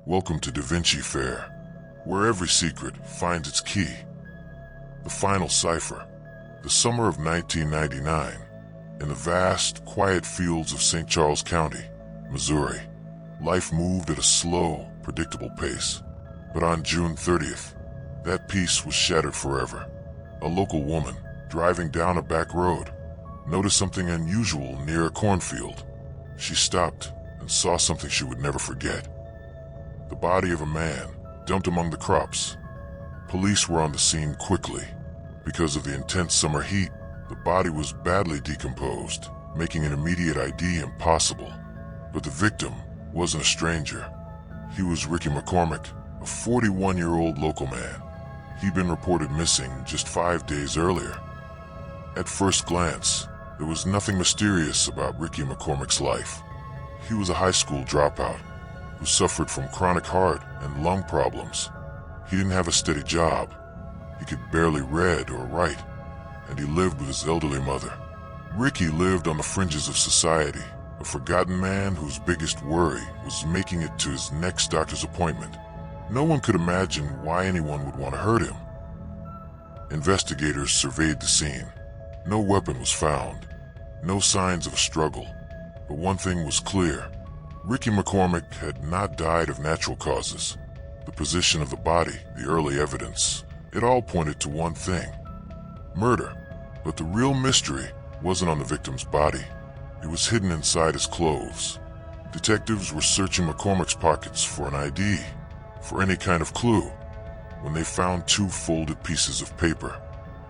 Welcome to Davincifer, where every secret finds its key. The final cipher. The summer of 1999, in the vast, quiet fields of St. Charles County, Missouri, life moved at a slow, predictable pace. But on June 30th, that peace was shattered forever. A local woman, driving down a back road, noticed something unusual near a cornfield. She stopped and saw something she would never forget. The body of a man, dumped among the crops. Police were on the scene quickly. Because of the intense summer heat, the body was badly decomposed, making an immediate ID impossible. But the victim wasn't a stranger. He was Ricky McCormick, a 41-year-old local man. He'd been reported missing just 5 days earlier. At first glance, there was nothing mysterious about Ricky McCormick's life. He was a high school dropout who suffered from chronic heart and lung problems. He didn't have a steady job. He could barely read or write, and he lived with his elderly mother. Ricky lived on the fringes of society, a forgotten man whose biggest worry was making it to his next doctor's appointment. No one could imagine why anyone would want to hurt him. Investigators surveyed the scene. No weapon was found, no signs of a struggle. But one thing was clear. Ricky McCormick had not died of natural causes. The position of the body, the early evidence, it all pointed to one thing: murder. But the real mystery wasn't on the victim's body. It was hidden inside his clothes. Detectives were searching McCormick's pockets for an ID, for any kind of clue, when they found 2 folded pieces of paper.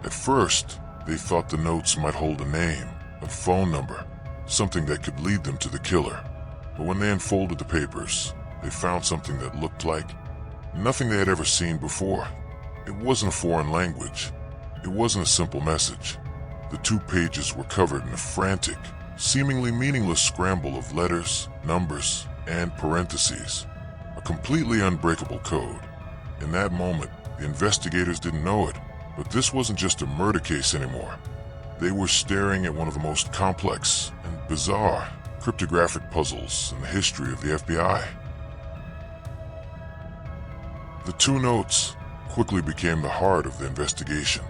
At first, they thought the notes might hold a name, a phone number, something that could lead them to the killer. But when they unfolded the papers, they found something that looked like nothing they had ever seen before. It wasn't a foreign language. It wasn't a simple message. The 2 pages were covered in a frantic, seemingly meaningless scramble of letters, numbers, and parentheses. A completely unbreakable code. In that moment, the investigators didn't know it, but this wasn't just a murder case anymore. They were staring at one of the most complex and bizarre cryptographic puzzles in the history of the FBI. The 2 notes quickly became the heart of the investigation.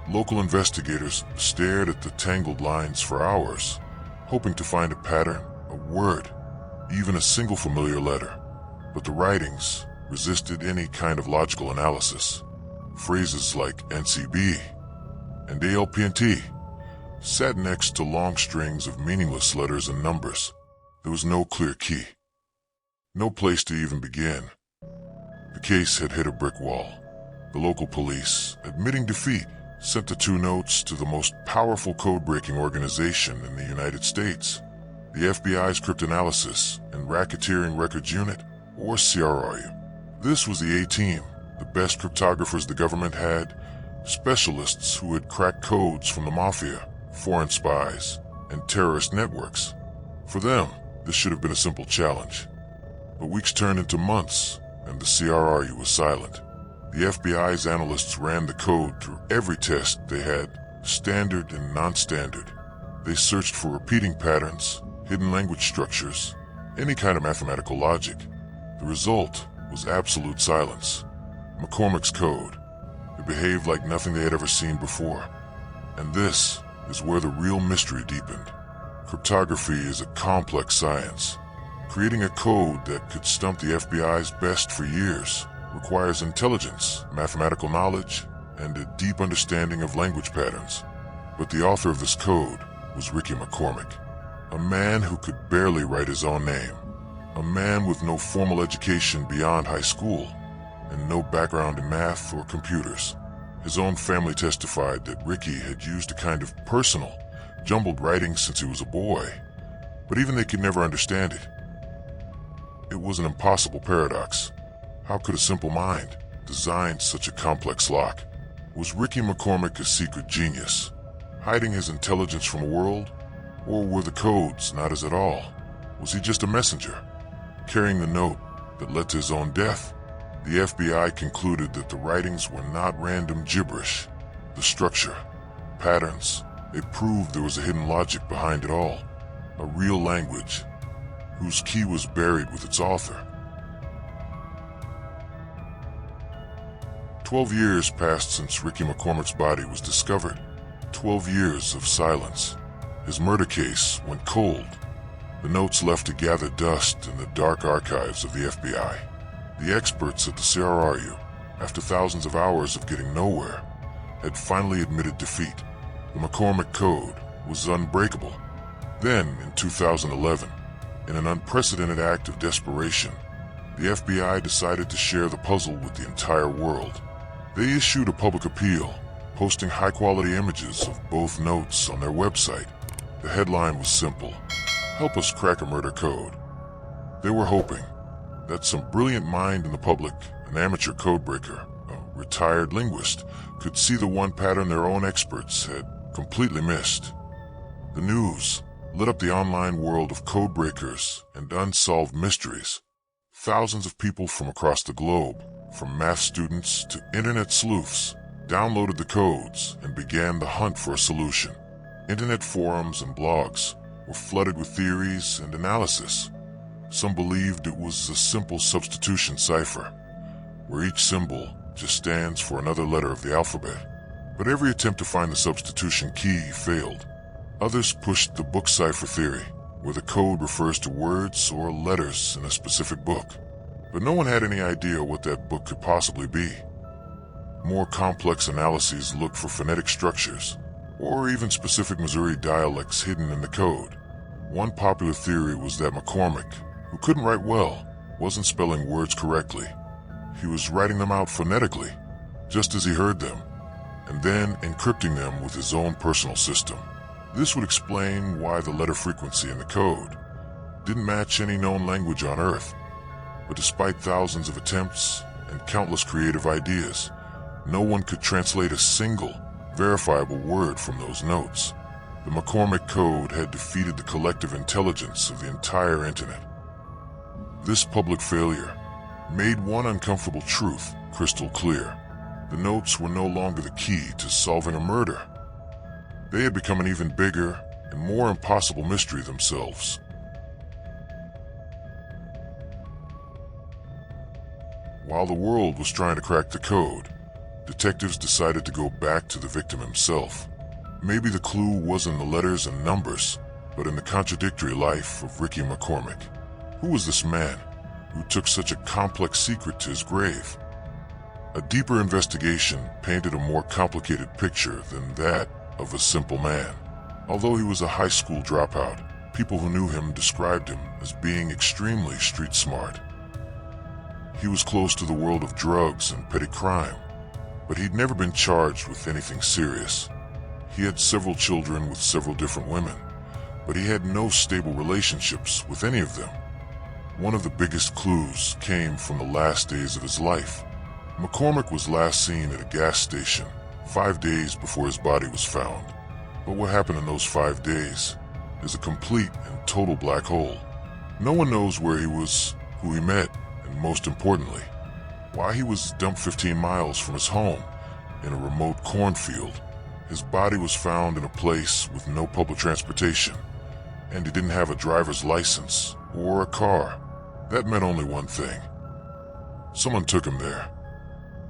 Local investigators stared at the tangled lines for hours, hoping to find a pattern, a word, even a single familiar letter. But the writings resisted any kind of logical analysis. Phrases like NCBE and ALPNT sat next to long strings of meaningless letters and numbers. There was no clear key. No place to even begin. The case had hit a brick wall. The local police, admitting defeat, sent the 2 notes to the most powerful code-breaking organization in the United States, the FBI's Cryptanalysis and Racketeering Records Unit, or CRRU. This was the A-Team, the best cryptographers the government had, specialists who had cracked codes from the mafia, foreign spies, and terrorist networks. For them, this should have been a simple challenge. But weeks turned into months, and the CRRU was silent. The FBI's analysts ran the code through every test they had, standard and non-standard. They searched for repeating patterns, hidden language structures, any kind of mathematical logic. The result was absolute silence. McCormick's code. It behaved like nothing they had ever seen before. And this is where the real mystery deepened. Cryptography is a complex science. Creating a code that could stump the FBI's best for years requires intelligence, mathematical knowledge, and a deep understanding of language patterns. But the author of this code was Ricky McCormick, a man who could barely write his own name, a man with no formal education beyond high school, and no background in math or computers. His own family testified that Ricky had used a kind of personal, jumbled writing since he was a boy, but even they could never understand it. It was an impossible paradox. How could a simple mind design such a complex lock? Was Ricky McCormick a secret genius, hiding his intelligence from the world? Or were the codes not his at all? Was he just a messenger, carrying the note that led to his own death? The FBI concluded that the writings were not random gibberish. The structure, patterns, it proved there was a hidden logic behind it all, a real language whose key was buried with its author. 12 years passed since Ricky McCormick's body was discovered. 12 years of silence. His murder case went cold. The notes left to gather dust in the dark archives of the FBI. The experts at the CRRU, after thousands of hours of getting nowhere, had finally admitted defeat. The McCormick Code was unbreakable. Then, in 2011, in an unprecedented act of desperation, the FBI decided to share the puzzle with the entire world. They issued a public appeal, posting high-quality images of both notes on their website. The headline was simple: "Help us crack a murder code." They were hoping that some brilliant mind in the public, an amateur codebreaker, a retired linguist, could see the one pattern their own experts had completely missed. The news lit up the online world of codebreakers and unsolved mysteries. Thousands of people from across the globe, from math students to internet sleuths, downloaded the codes and began the hunt for a solution. Internet forums and blogs were flooded with theories and analysis. Some believed it was a simple substitution cipher, where each symbol just stands for another letter of the alphabet. But every attempt to find the substitution key failed. Others pushed the book cipher theory, where the code refers to words or letters in a specific book. But no one had any idea what that book could possibly be. More complex analyses looked for phonetic structures, or even specific Missouri dialects hidden in the code. One popular theory was that McCormick, who couldn't write well, wasn't spelling words correctly. He was writing them out phonetically, just as he heard them, and then encrypting them with his own personal system. This would explain why the letter frequency in the code didn't match any known language on Earth. But despite thousands of attempts and countless creative ideas, no one could translate a single verifiable word from those notes. The McCormick Code had defeated the collective intelligence of the entire internet. This public failure made one uncomfortable truth crystal clear. The notes were no longer the key to solving a murder. They had become an even bigger and more impossible mystery themselves. While the world was trying to crack the code, detectives decided to go back to the victim himself. Maybe the clue wasn't in the letters and numbers, but in the contradictory life of Ricky McCormick. Who was this man who took such a complex secret to his grave? A deeper investigation painted a more complicated picture than that of a simple man. Although he was a high school dropout, people who knew him described him as being extremely street smart. He was close to the world of drugs and petty crime, but he'd never been charged with anything serious. He had several children with several different women, but he had no stable relationships with any of them. One of the biggest clues came from the last days of his life. McCormick was last seen at a gas station 5 days before his body was found. But what happened in those 5 days is a complete and total black hole. No one knows where he was, who he met, and most importantly, why he was dumped 15 miles from his home in a remote cornfield. His body was found in a place with no public transportation, and he didn't have a driver's license or a car. That meant only one thing: someone took him there.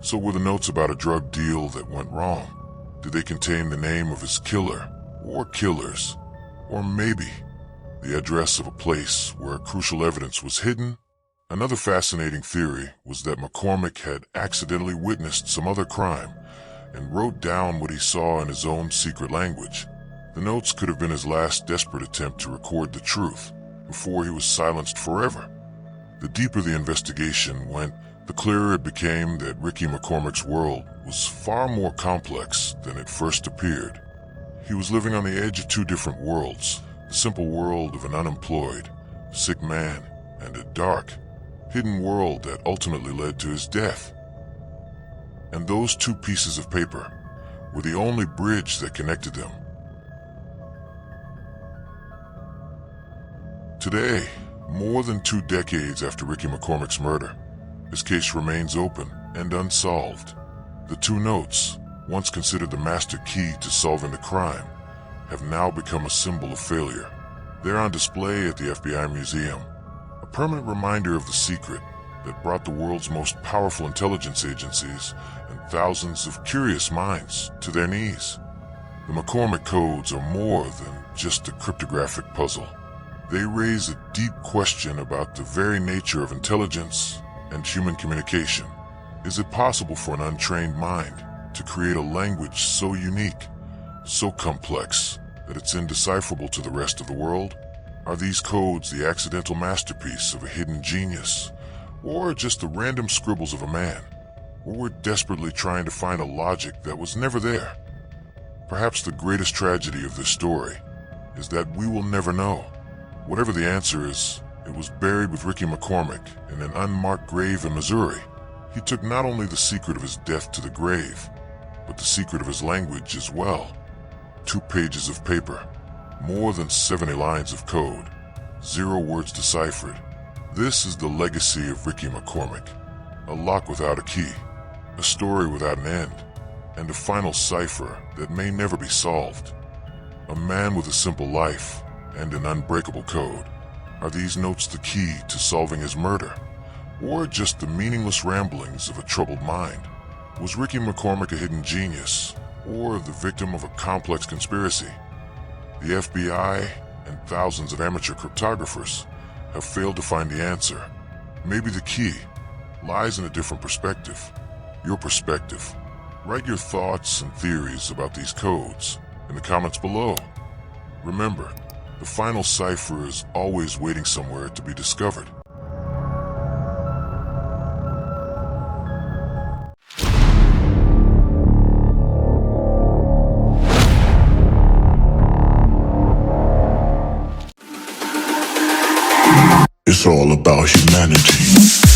So were the notes about a drug deal that went wrong? Did they contain the name of his killer or killers? Or maybe the address of a place where crucial evidence was hidden? Another fascinating theory was that McCormick had accidentally witnessed some other crime and wrote down what he saw in his own secret language. The notes could have been his last desperate attempt to record the truth before he was silenced forever. The deeper the investigation went, the clearer it became that Ricky McCormick's world was far more complex than it first appeared. He was living on the edge of two different worlds: the simple world of an unemployed, sick man, and a dark, hidden world that ultimately led to his death. And those two pieces of paper were the only bridge that connected them. Today, more than 2 decades after Ricky McCormick's murder, his case remains open and unsolved. The 2 notes, once considered the master key to solving the crime, have now become a symbol of failure. They're on display at the FBI Museum, a permanent reminder of the secret that brought the world's most powerful intelligence agencies and thousands of curious minds to their knees. The McCormick codes are more than just a cryptographic puzzle. They raise a deep question about the very nature of intelligence and human communication. Is it possible for an untrained mind to create a language so unique, so complex, that it's indecipherable to the rest of the world? Are these codes the accidental masterpiece of a hidden genius, or just the random scribbles of a man? Or we're desperately trying to find a logic that was never there? Perhaps the greatest tragedy of this story is that we will never know. Whatever the answer is, it was buried with Ricky McCormick in an unmarked grave in Missouri. He took not only the secret of his death to the grave, but the secret of his language as well. 2 pages of paper, more than 70 lines of code, 0 words deciphered. This is the legacy of Ricky McCormick. A lock without a key, a story without an end, and a final cipher that may never be solved. A man with a simple life and an unbreakable code. Are these notes the key to solving his murder, or just the meaningless ramblings of a troubled mind? Was Ricky McCormick a hidden genius, or the victim of a complex conspiracy? The FBI and thousands of amateur cryptographers have failed to find the answer. Maybe the key lies in a different perspective. Your perspective. Write your thoughts and theories about these codes in the comments below. Remember, the final cipher is always waiting somewhere to be discovered. It's all about humanity.